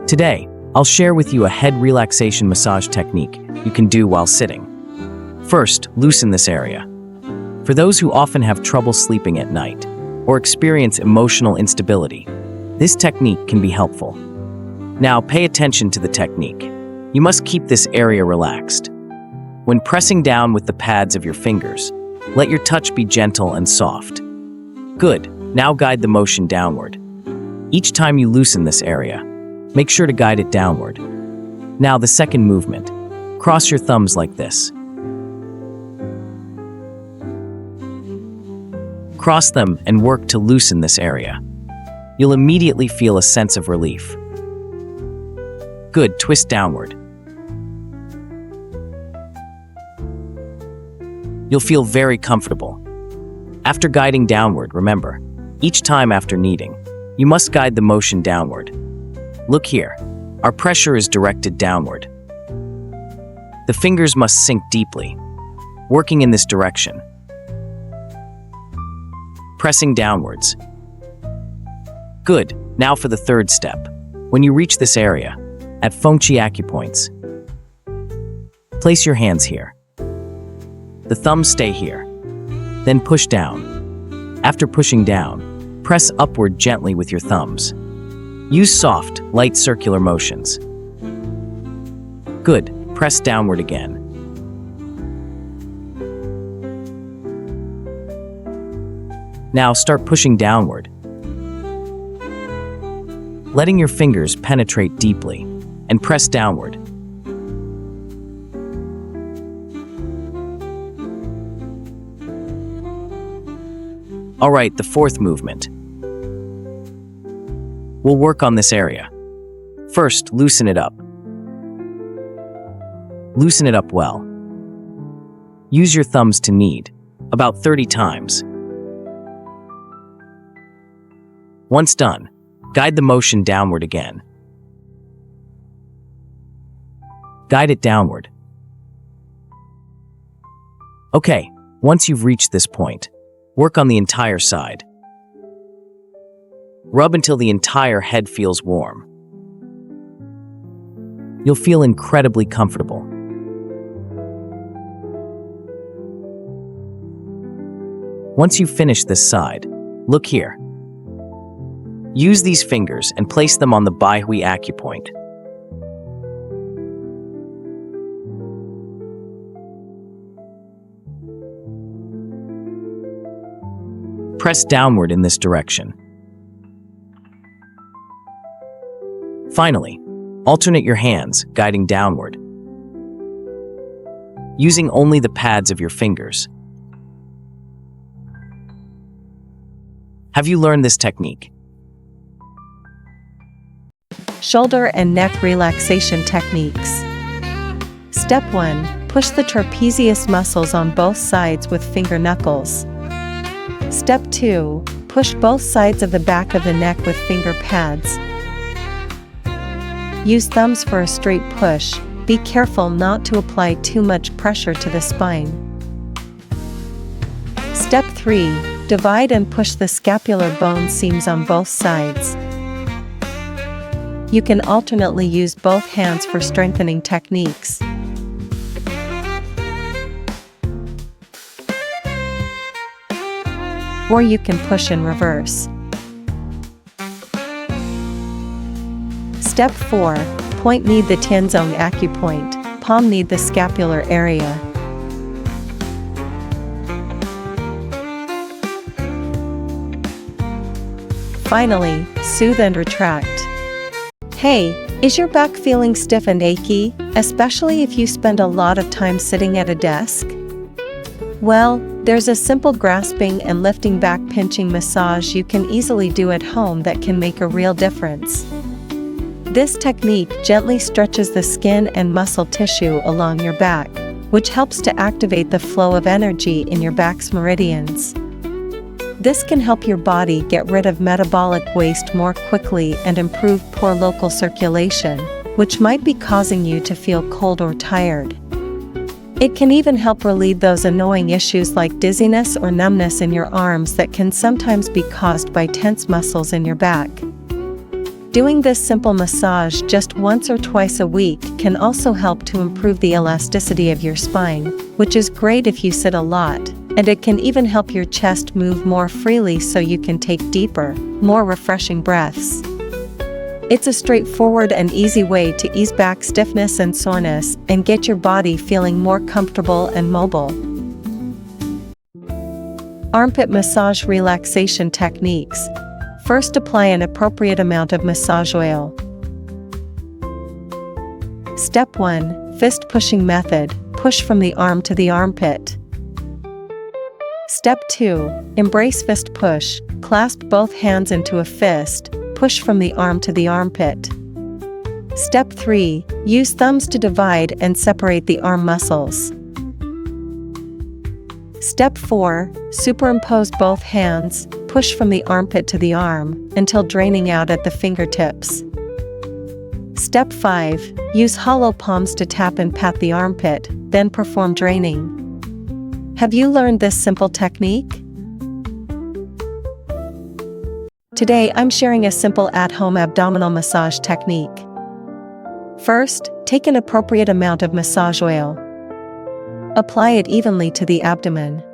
Today, I'll share with you a head relaxation massage technique you can do while sitting. First, loosen this area. For those who often have trouble sleeping at night or experience emotional instability, this technique can be helpful. Now, pay attention to the technique. You must keep this area relaxed. When pressing down with the pads of your fingers, let your touch be gentle and soft. Good. Now guide the motion downward. Each time you loosen this area, make sure to guide it downward. Now the second movement. Cross your thumbs like this. Cross them and work to loosen this area. You'll immediately feel a sense of relief. Good, twist downward. You'll feel very comfortable. After guiding downward, remember, each time after kneading, you must guide the motion downward. Look here, our pressure is directed downward. The fingers must sink deeply, working in this direction. Pressing downwards. Good, now for the third step. When you reach this area, at Fengqi acupoints, place your hands here. The thumbs stay here. Then push down. After pushing down, press upward gently with your thumbs. Use soft, light circular motions. Good. Press downward again. Now start pushing downward, letting your fingers penetrate deeply, and press downward. All right, the fourth movement. We'll work on this area. First, loosen it up. Loosen it up well. Use your thumbs to knead, about 30 times. Once done, guide the motion downward again. Guide it downward. Okay, once you've reached this point, work on the entire side. Rub until the entire head feels warm. You'll feel incredibly comfortable. Once you've finished this side, look here. Use these fingers and place them on the Baihui acupoint. Press downward in this direction. Finally, alternate your hands, guiding downward, using only the pads of your fingers. Have you learned this technique? Shoulder and neck relaxation techniques. Step 1. Push the trapezius muscles on both sides with finger knuckles. Step 2. Push both sides of the back of the neck with finger pads. Use thumbs for a straight push. Be careful not to apply too much pressure to the spine. Step 3. Divide and push the scapular bone seams on both sides. You can alternately use both hands for strengthening techniques. Or you can push in reverse. Step 4. Point knead the Tianzong acupoint, palm knead the scapular area. Finally, soothe and retract. Hey, is your back feeling stiff and achy, especially if you spend a lot of time sitting at a desk? Well, there's a simple grasping and lifting back pinching massage you can easily do at home that can make a real difference. This technique gently stretches the skin and muscle tissue along your back, which helps to activate the flow of energy in your back's meridians. This can help your body get rid of metabolic waste more quickly and improve poor local circulation, which might be causing you to feel cold or tired. It can even help relieve those annoying issues like dizziness or numbness in your arms that can sometimes be caused by tense muscles in your back. Doing this simple massage just once or twice a week can also help to improve the elasticity of your spine, which is great if you sit a lot, and it can even help your chest move more freely so you can take deeper, more refreshing breaths. It's a straightforward and easy way to ease back stiffness and soreness and get your body feeling more comfortable and mobile. Armpit massage relaxation techniques. First, apply an appropriate amount of massage oil. Step 1. Fist pushing method. Push from the arm to the armpit. Step 2. Embrace fist push. Clasp both hands into a fist. Push from the arm to the armpit. Step 3. Use thumbs to divide and separate the arm muscles. Step 4. Superimpose both hands. Push from the armpit to the arm until draining out at the fingertips. Step 5. Use hollow palms to tap and pat the armpit, then perform draining. Have you learned this simple technique? Today I'm sharing a simple at-home abdominal massage technique. First, take an appropriate amount of massage oil. Apply it evenly to the abdomen.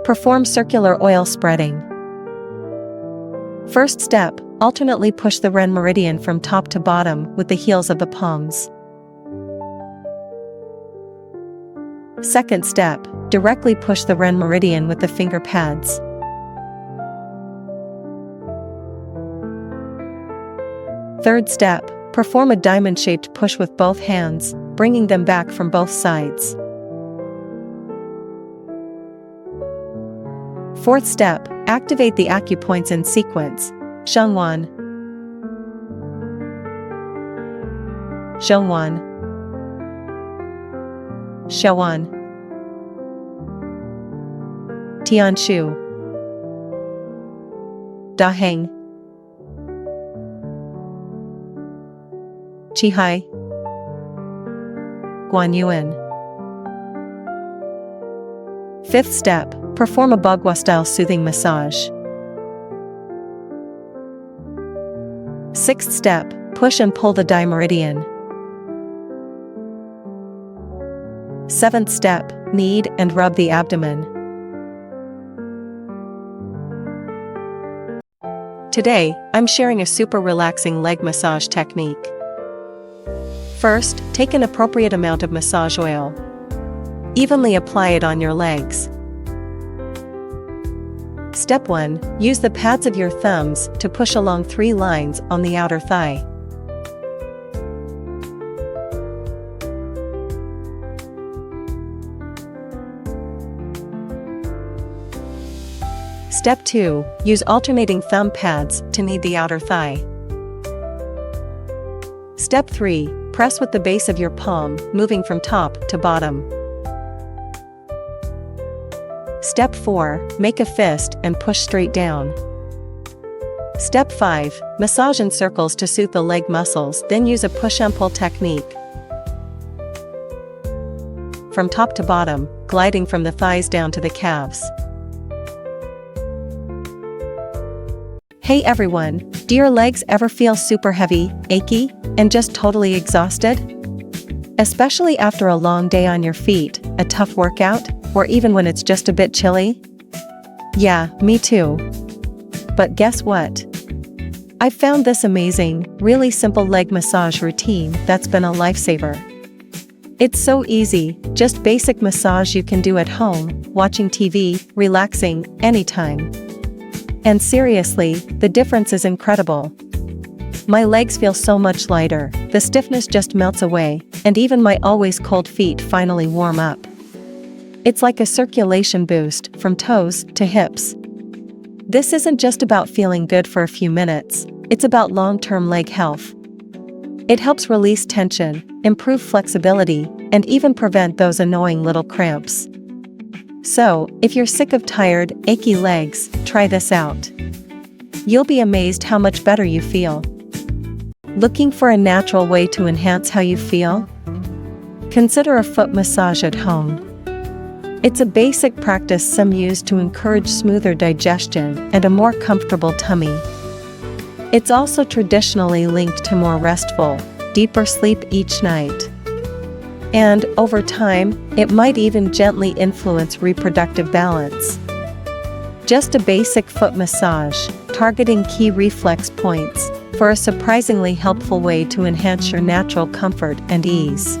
Perform circular oil spreading. First step, alternately push the Ren meridian from top to bottom with the heels of the palms. Second step, directly push the Ren meridian with the finger pads. Third step, perform a diamond-shaped push with both hands, bringing them back from both sides. Fourth step, activate the acupoints in sequence. Zhengwan, Zhengwan, Xiaowan, Tianshu, Daheng, Qihai, Guanyuan. Fifth step, perform a Bagua-style soothing massage. Sixth step, push and pull the dimeridian. Seventh step, knead and rub the abdomen. Today, I'm sharing a super relaxing leg massage technique. First, take an appropriate amount of massage oil. Evenly apply it on your legs. Step 1. Use the pads of your thumbs to push along 3 lines on the outer thigh. Step 2. Use alternating thumb pads to knead the outer thigh. Step 3. Press with the base of your palm, moving from top to bottom. Step 4. Make a fist and push straight down. Step 5. Massage in circles to soothe the leg muscles, then use a push and pull technique. From top to bottom, gliding from the thighs down to the calves. Hey everyone, do your legs ever feel super heavy, achy, and just totally exhausted? Especially after a long day on your feet, a tough workout, or even when it's just a bit chilly? Yeah, me too. But guess what? I've found this amazing, really simple leg massage routine that's been a lifesaver. It's so easy, just basic massage you can do at home, watching TV, relaxing, anytime. And seriously, the difference is incredible. My legs feel so much lighter, the stiffness just melts away, and even my always cold feet finally warm up. It's like a circulation boost from toes to hips. This isn't just about feeling good for a few minutes, it's about long-term leg health. It helps release tension, improve flexibility, and even prevent those annoying little cramps. So, if you're sick of tired, achy legs, try this out. You'll be amazed how much better you feel. Looking for a natural way to enhance how you feel? Consider a foot massage at home. It's a basic practice some use to encourage smoother digestion and a more comfortable tummy. It's also traditionally linked to more restful, deeper sleep each night. And, over time, it might even gently influence reproductive balance. Just a basic foot massage, targeting key reflex points, for a surprisingly helpful way to enhance your natural comfort and ease.